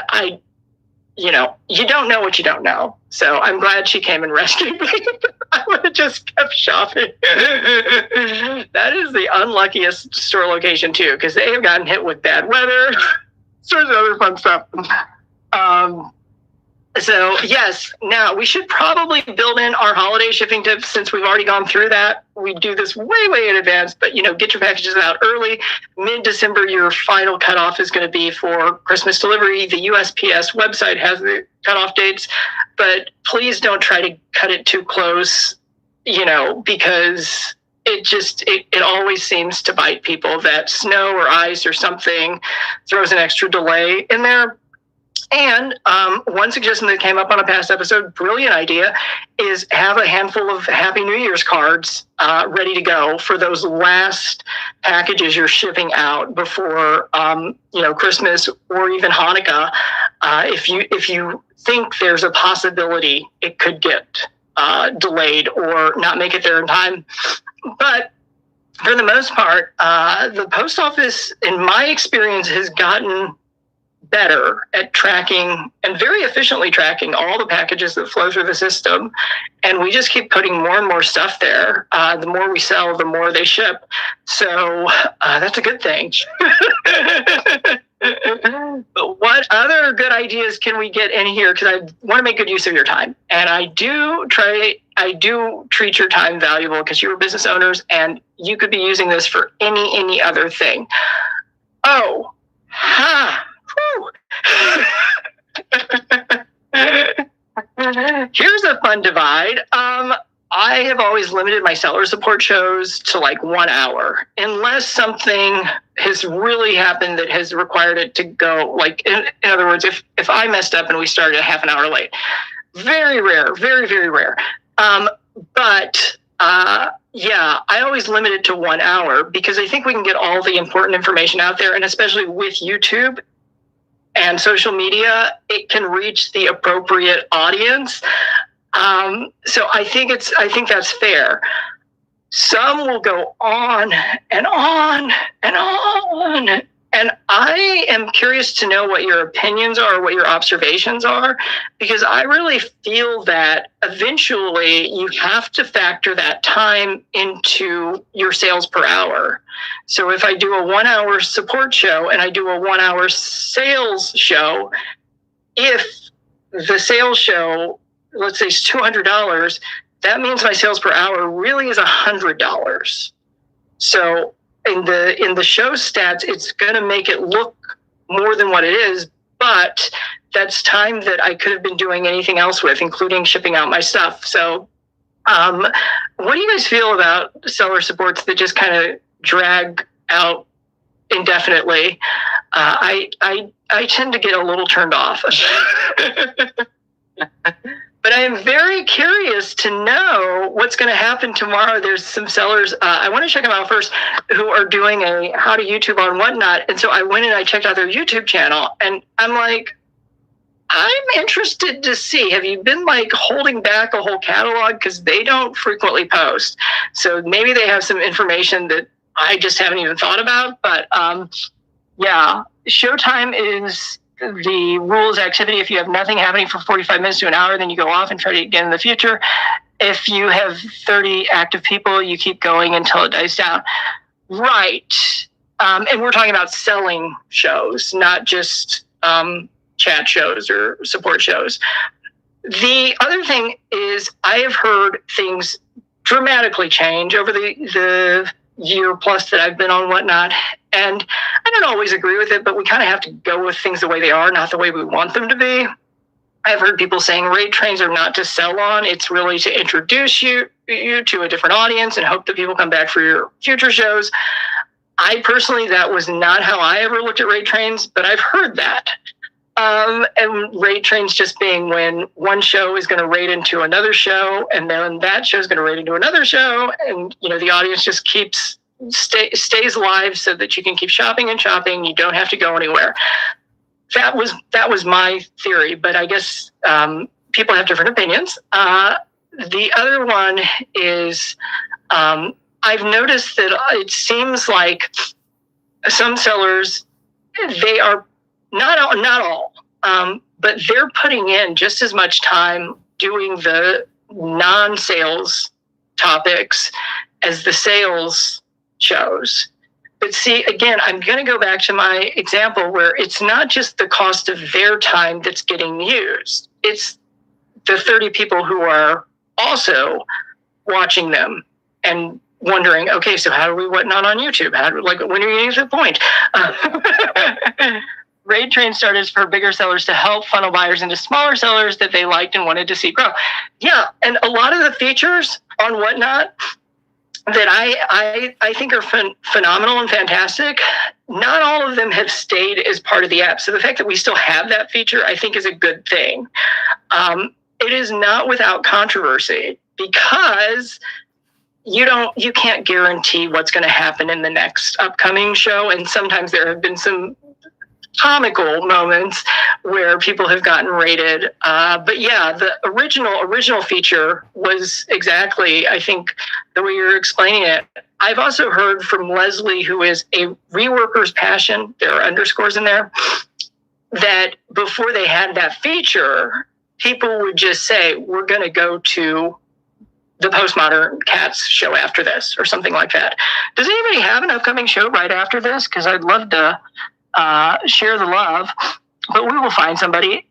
you don't know what you don't know. So I'm glad she came and rescued me. I would have just kept shopping. That is the unluckiest store location too, because they have gotten hit with bad weather, sorts of other fun stuff. So yes, now we should probably build in our holiday shipping tips, since we've already gone through that. We do this way, way in advance, but get your packages out early. Mid-December, your final cutoff is going to be for Christmas delivery. The USPS website has the cutoff dates, but please don't try to cut it too close, because it always seems to bite people that snow or ice or something throws an extra delay in there. And one suggestion that came up on a past episode, brilliant idea, is have a handful of Happy New Year's cards ready to go for those last packages you're shipping out before Christmas or even Hanukkah. If you think there's a possibility it could get delayed or not make it there in time. But for the most part, the post office, in my experience, has gotten better at tracking and very efficiently tracking all the packages that flow through the system. And we just keep putting more and more stuff there. The more we sell, the more they ship. So that's a good thing. But what other good ideas can we get in here? Because I want to make good use of your time. And I do treat your time valuable, because you're business owners and you could be using this for any other thing. Oh, ha. Here's a fun divide. I have always limited my seller support shows to like 1 hour, unless something has really happened that has required it to go. Like, in other words, if I messed up and we started a half an hour late, very rare, very, very rare. Yeah, I always limit it to 1 hour, because I think we can get all the important information out there, and especially with YouTube and social media, it can reach the appropriate audience. So I think that's fair. Some will go on and on and on. And I am curious to know what your opinions are, what your observations are, because I really feel that eventually you have to factor that time into your sales per hour. So if I do a 1 hour support show and I do a 1 hour sales show, if the sales show, let's say, is $200, that means my sales per hour really is $100. So in the show stats, it's going to make it look more than what it is, but that's time that I could have been doing anything else with, including shipping out my stuff. So what do you guys feel about seller supports that just kind of drag out indefinitely? I tend to get a little turned off. But I am very curious to know what's going to happen tomorrow. There's some sellers, I want to check them out first, who are doing a how to YouTube on Whatnot. And so I went and I checked out their YouTube channel, and I'm like, I'm interested to see, have you been like holding back a whole catalog? Because they don't frequently post. So maybe they have some information that I just haven't even thought about. But yeah, showtime is the rules activity. If you have nothing happening for 45 minutes to an hour, then you go off and try it again in the future. If you have 30 active people, you keep going until it dies down. Right. And we're talking about selling shows, not just chat shows or support shows. The other thing is I have heard things dramatically change over the year plus that I've been on Whatnot. And I don't always agree with it, but we kind of have to go with things the way they are, not the way we want them to be. I've heard people saying raid trains are not to sell on. It's really to introduce you to a different audience and hope that people come back for your future shows. I personally, that was not how I ever looked at raid trains, but I've heard that. And raid trains just being when one show is going to raid into another show, and then that show is going to raid into another show, and the audience just stays live so that you can keep shopping and shopping. You don't have to go anywhere. That was my theory, but I guess people have different opinions. The other one is I've noticed that it seems like some sellers, they are not all, but they're putting in just as much time doing the non-sales topics as the sales shows. But see, again, I'm going to go back to my example where it's not just the cost of their time that's getting used. It's the 30 people who are also watching them and wondering, okay, so how do we Whatnot on YouTube? When are you getting to the point? Raid Train started for bigger sellers to help funnel buyers into smaller sellers that they liked and wanted to see grow. Yeah, and a lot of the features on Whatnot that I think are phenomenal and fantastic, not all of them have stayed as part of the app. So the fact that we still have that feature, I think, is a good thing. It is not without controversy because you can't guarantee what's going to happen in the next upcoming show. And sometimes there have been some comical moments where people have gotten rated. But yeah, the original feature was exactly, I think, the way you're explaining it. I've also heard from Leslie, who is a reworker's passion, there are underscores in there, that before they had that feature, people would just say, we're going to go to the Postmodern Cats show after this or something like that. Does anybody have an upcoming show right after this? Because I'd love to share the love, but we will find somebody.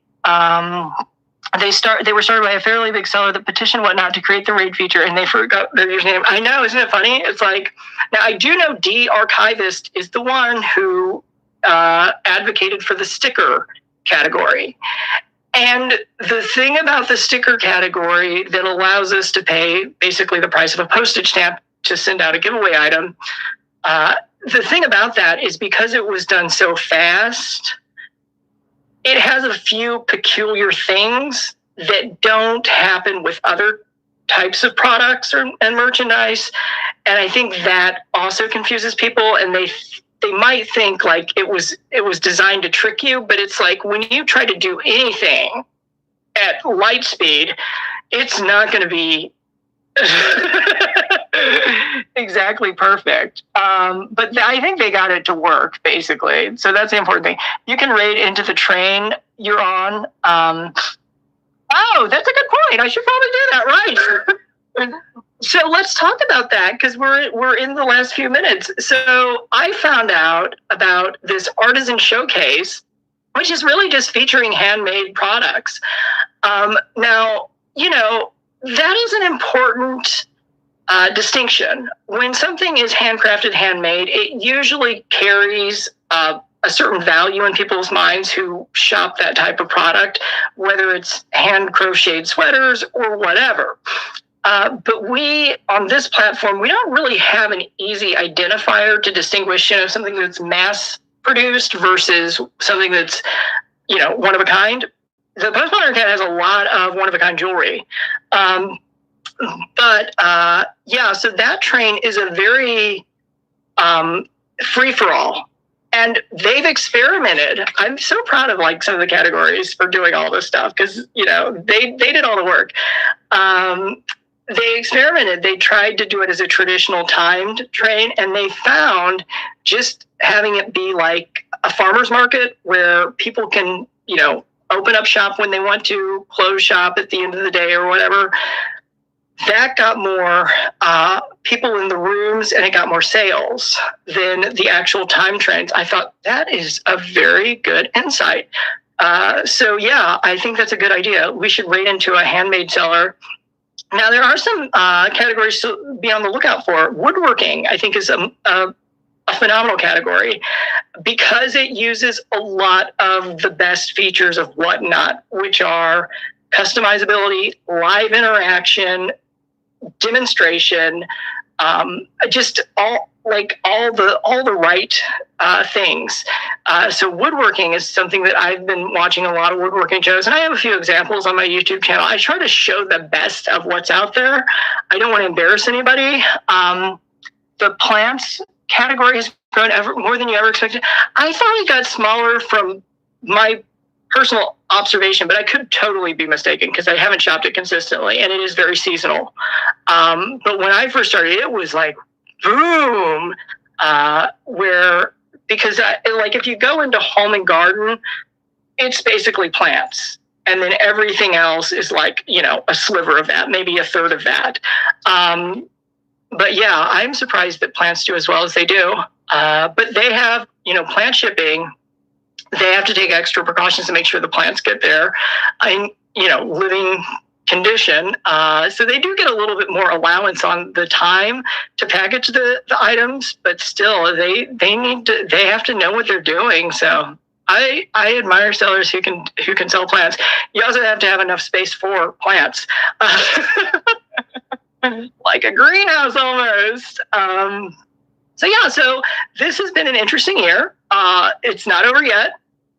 They were started by a fairly big seller that petitioned Whatnot to create the raid feature, and they forgot their username. I know, isn't it funny? It's like, now I do know D Archivist is the one who advocated for the sticker category. And the thing about the sticker category that allows us to pay basically the price of a postage stamp to send out a giveaway item, the thing about that is because it was done so fast, it has a few peculiar things that don't happen with other types of products and merchandise. And I think that also confuses people, and they might think like it was designed to trick you, but it's like when you try to do anything at light speed, it's not going to be exactly perfect. But I think they got it to work, basically. So that's the important thing. You can raid into the train you're on. Oh, that's a good point. I should probably do that, right? So let's talk about that, because we're in the last few minutes. So I found out about this artisan showcase, which is really just featuring handmade products. Now, that is an important distinction. When something is handcrafted, handmade, it usually carries a certain value in people's minds who shop that type of product, whether it's hand crocheted sweaters or whatever. But we, on this platform, we don't really have an easy identifier to distinguish, something that's mass produced versus something that's, one of a kind. the postmodern cat has a lot of one-of-a-kind jewelry. So that train is a very free-for-all. And they've experimented. I'm so proud of like some of the categories for doing all this stuff because, they did all the work. They experimented. They tried to do it as a traditional timed train, and they found just having it be like a farmer's market where people can, open up shop when they want to, close shop at the end of the day or whatever. That got more people in the rooms and it got more sales than the actual time trains. I thought that is a very good insight. I think that's a good idea. We should rate into a handmade seller. Now, there are some categories to be on the lookout for. Woodworking, I think, is a phenomenal category because it uses a lot of the best features of Whatnot, which are customizability, live interaction, demonstration, just all the right things. So woodworking is something that I've been watching a lot of woodworking shows, and I have a few examples on my YouTube channel. I try to show the best of what's out there. I don't want to embarrass anybody. The plants category has grown more than you ever expected. I thought it got smaller from my personal observation, but I could totally be mistaken because I haven't shopped it consistently, and it is very seasonal. But when I first started, it was like boom. Because if you go into home and garden, it's basically plants, and then everything else is like a sliver of that, maybe a third of that. But yeah, I'm surprised that plants do as well as they do. But they have plant shipping. They have to take extra precautions to make sure the plants get there in, living condition. So they do get a little bit more allowance on the time to package the items, but still they have to know what they're doing. So I admire sellers who can sell plants. You also have to have enough space for plants. Like a greenhouse almost. So this has been an interesting year. It's not over yet,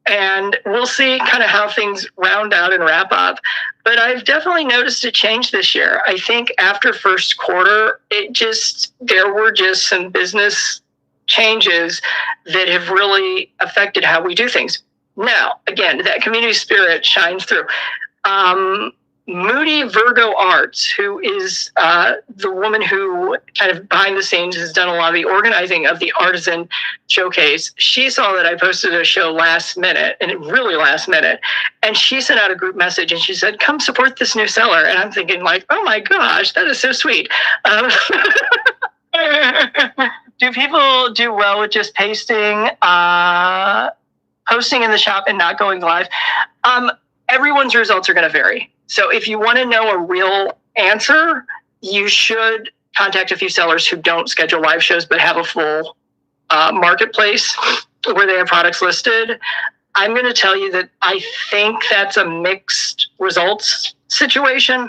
and we'll see kind of how things round out and wrap up. But I've definitely noticed a change this year. I think after first quarter, there were just some business changes that have really affected how we do things. Now, again, that community spirit shines through. Moody Virgo Arts, who is the woman who kind of behind the scenes has done a lot of the organizing of the artisan showcase. She saw that I posted a show last minute, and she sent out a group message and she said, "Come support this new seller." And I'm thinking like, oh my gosh, that is so sweet. Do people do well with just posting in the shop and not going live? Everyone's results are going to vary. So if you want to know a real answer, you should contact a few sellers who don't schedule live shows but have a full marketplace where they have products listed. I'm going to tell you that I think that's a mixed results situation.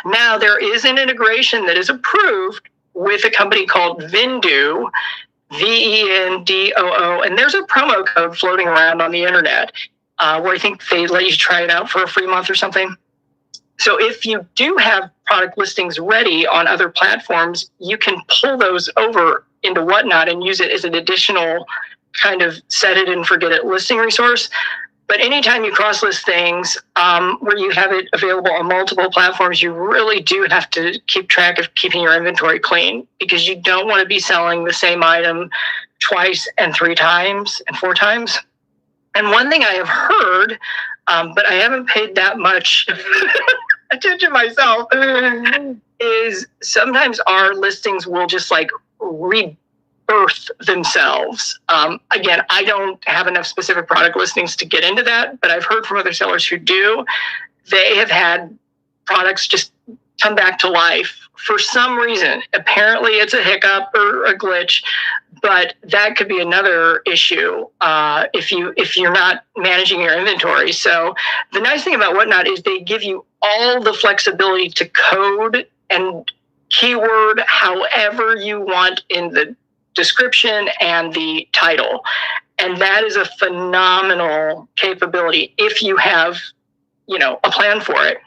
Now, there is an integration that is approved with a company called Vendoo, Vendoo, and there's a promo code floating around on the internet where I think they let you try it out for a free month or something. So if you do have product listings ready on other platforms, you can pull those over into Whatnot and use it as an additional kind of set it and forget it listing resource. But anytime you cross-list things where you have it available on multiple platforms, you really do have to keep track of keeping your inventory clean because you don't want to be selling the same item twice and 3 times and 4 times. And one thing I have heard, but I haven't paid that much attention myself, is sometimes our listings will just like rebirth themselves. Again, I don't have enough specific product listings to get into that, but I've heard from other sellers who do. They have had products just come back to life for some reason. Apparently it's a hiccup or a glitch, but that could be another issue if you're not managing your inventory. So the nice thing about Whatnot is they give you all the flexibility to code and keyword however you want in the description and the title. And that is a phenomenal capability if you have a plan for it.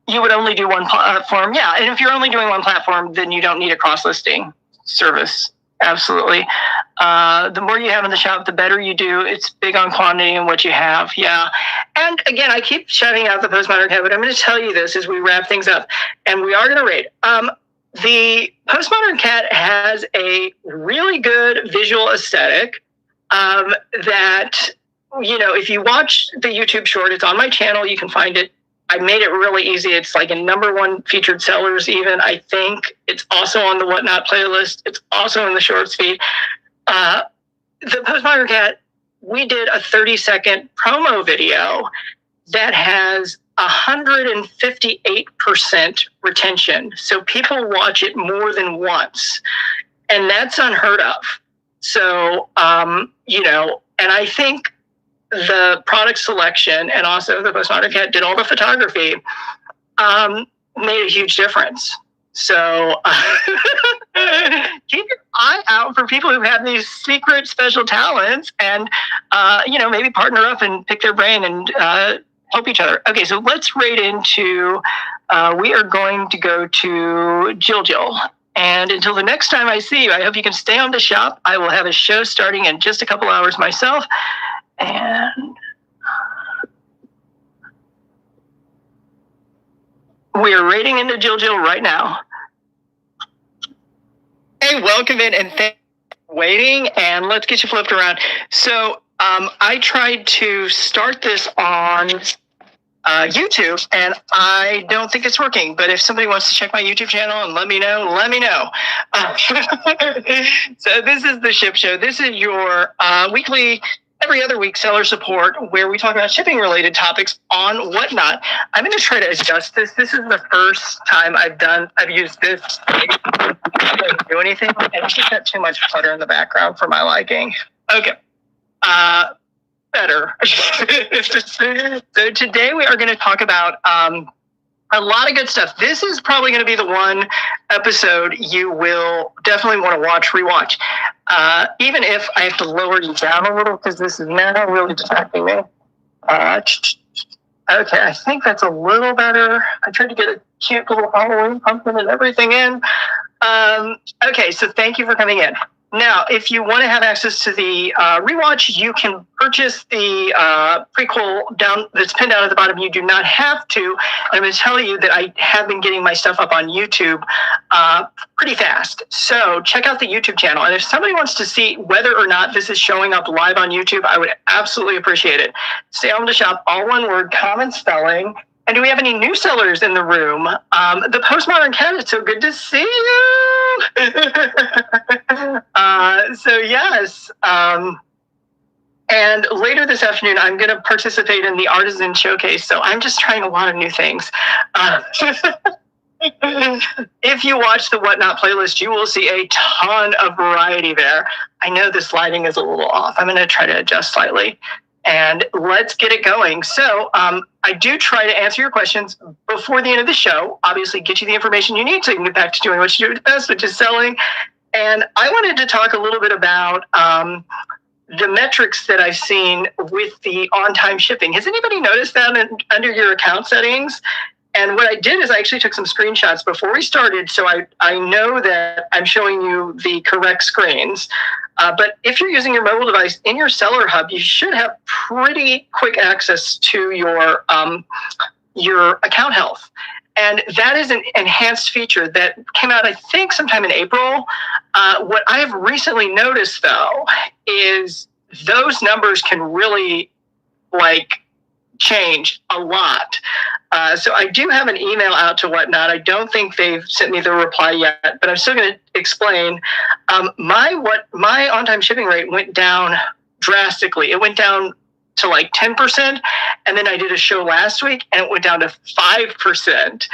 You would only do one platform. Yeah. And if you're only doing one platform, then you don't need a cross-listing service. Absolutely. The more you have in the shop, the better you do. It's big on quantity and what you have. Yeah. And again, I keep shouting out the Postmodern Cat, but I'm going to tell you this as we wrap things up, and we are going to rate. The Postmodern Cat has a really good visual aesthetic that, if you watch the YouTube short, it's on my channel. You can find it. I made it really easy. It's like in #1 featured sellers even, I think. It's also on the Whatnot playlist. It's also in the shorts feed. The Postmodern Cat, we did a 30-second promo video that has 158% retention. So people watch it more than once. And that's unheard of. So, and I think the product selection and also the Postmodern Cat did all the photography, made a huge difference. So keep your eye out for people who have these secret special talents and, maybe partner up and pick their brain and help each other. Okay, so let's rate into, we are going to go to Jill. And until the next time I see you, I hope you can stay on the shop. I will have a show starting in just a couple hours myself. And we are rating into Jill right now. Hey, welcome in and thanks for waiting. And let's get you flipped around. So I tried to start this on YouTube, and I don't think it's working. But if somebody wants to check my YouTube channel and let me know. So this is the Ship Show. This is your weekly, every other week seller support where we talk about shipping related topics on Whatnot. I'm going to try to adjust this. This is the first time I've used this. I don't do anything. And it's just got too much clutter in the background for my liking. Okay. Better. So today we are going to talk about a lot of good stuff. This is probably going to be the one episode you will definitely want to rewatch. Even if I have to lower you down a little because this is now really distracting me. Okay, I think that's a little better. I tried to get a cute little Halloween pumpkin and everything in. Okay, so thank you for coming in. Now, if you want to have access to the rewatch, you can purchase the prequel down that's pinned down at the bottom. You do not have to. I'm going to tell you that I have been getting my stuff up on YouTube pretty fast. So check out the YouTube channel. And if somebody wants to see whether or not this is showing up live on YouTube, I would absolutely appreciate it. Stay on the shop, all one word, common spelling. And do we have any new sellers in the room? The Postmodern Cat, it's so good to see you. So yes. And later this afternoon, I'm going to participate in the Artisan Showcase. So I'm just trying a lot of new things. If you watch the Whatnot playlist, you will see a ton of variety there. I know this lighting is a little off. I'm going to try to adjust slightly. And let's get it going. So I do try to answer your questions before the end of the show, obviously get you the information you need so you can get back to doing what you do best, which is selling. And I wanted to talk a little bit about the metrics that I've seen with the on-time shipping. Has anybody noticed that under your account settings? And what I did is I actually took some screenshots before we started, so I know that I'm showing you the correct screens. But if you're using your mobile device in your Seller Hub, you should have pretty quick access to your account health. And that is an enhanced feature that came out, I think, sometime in April. What I have recently noticed, though, is those numbers can really, change a lot. So I do have an email out to Whatnot. I don't think they've sent me the reply yet, but I'm still going to explain. My on-time shipping rate went down drastically. It went down to 10%, and then I did a show last week, and it went down to 5%.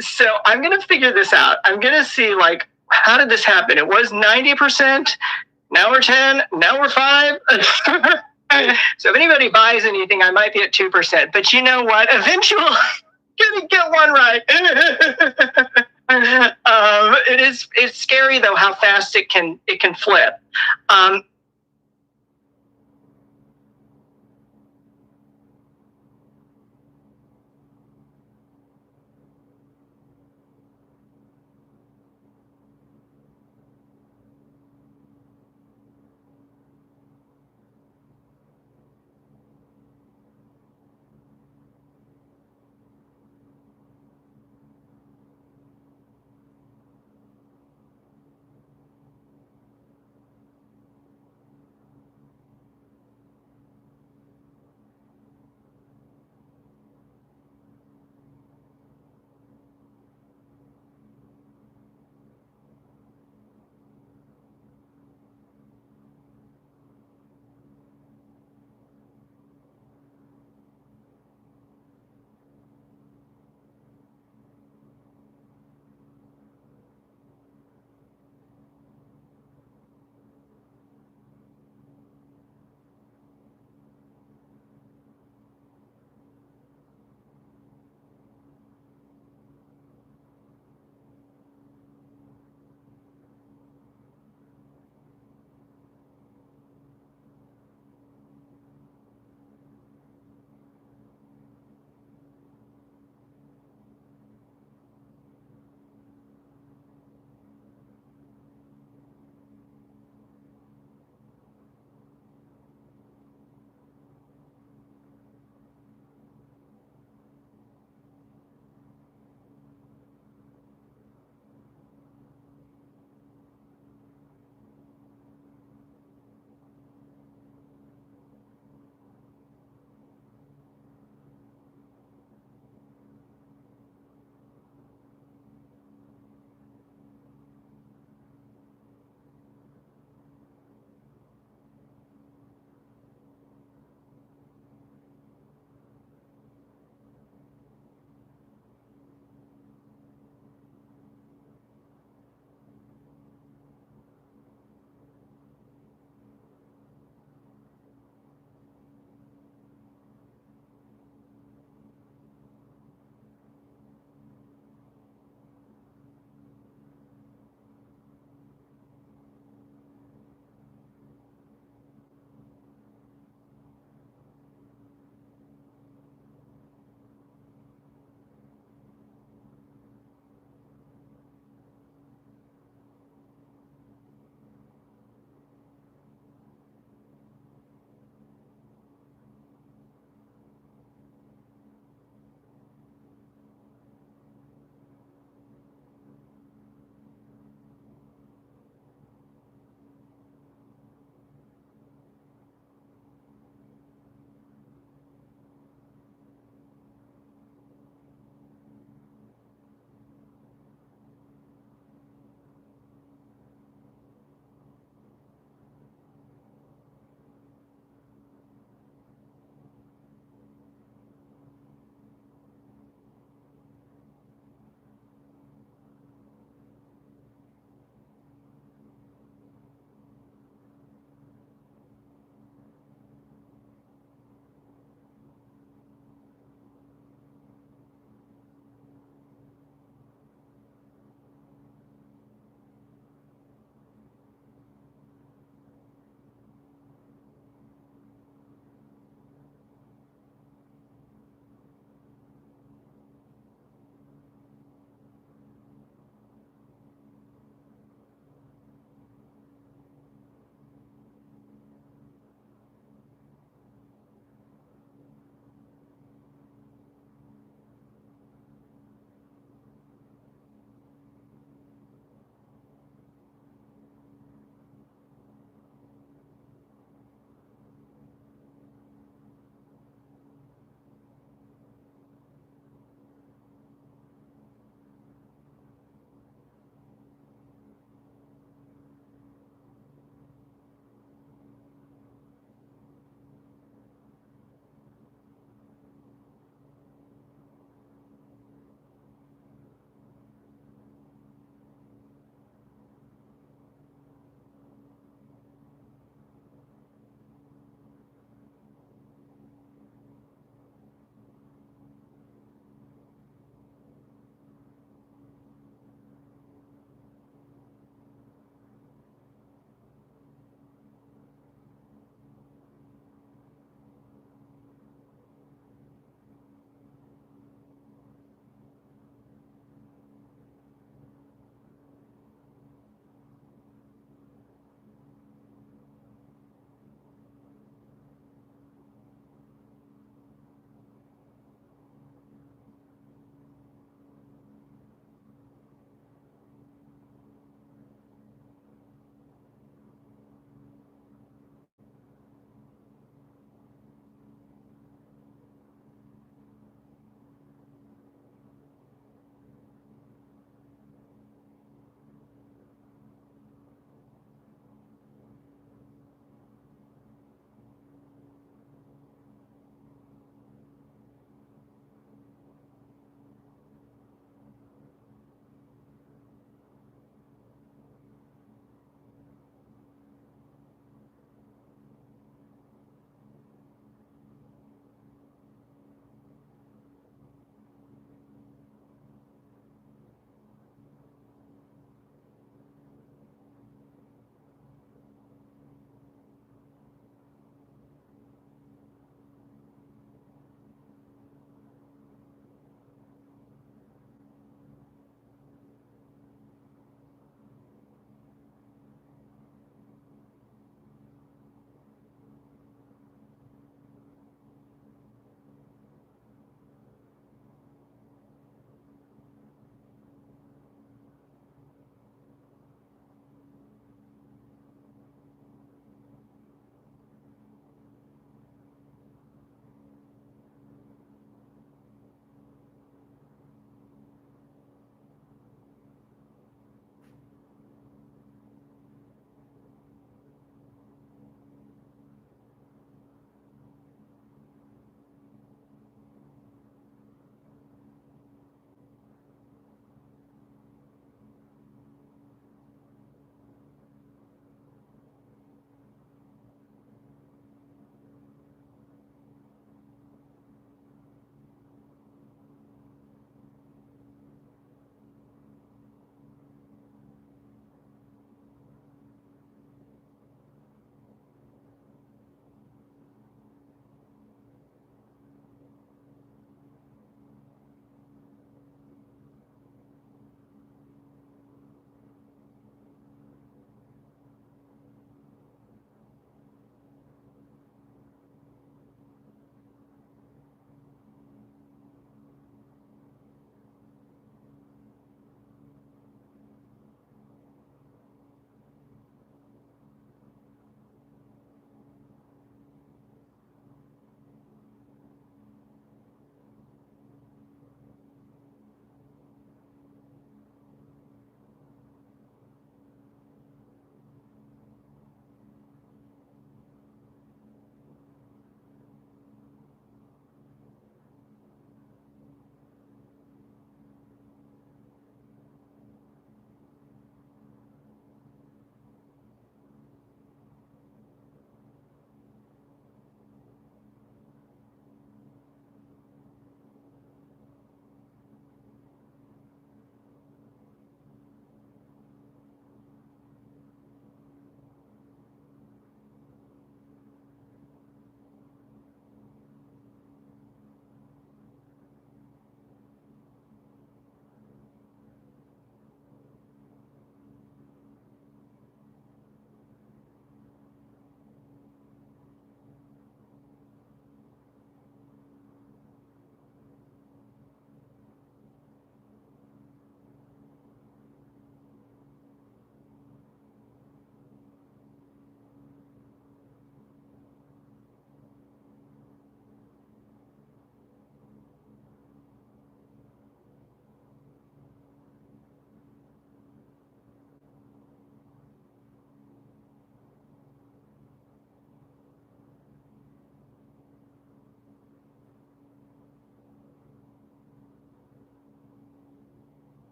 So I'm going to figure this out. I'm going to see, how did this happen? It was 90%, now we're 10, now we're 5. So if anybody buys anything, I might be at 2%. But you know what? Eventually, I'm going to get one right. It's scary, though, how fast it can flip.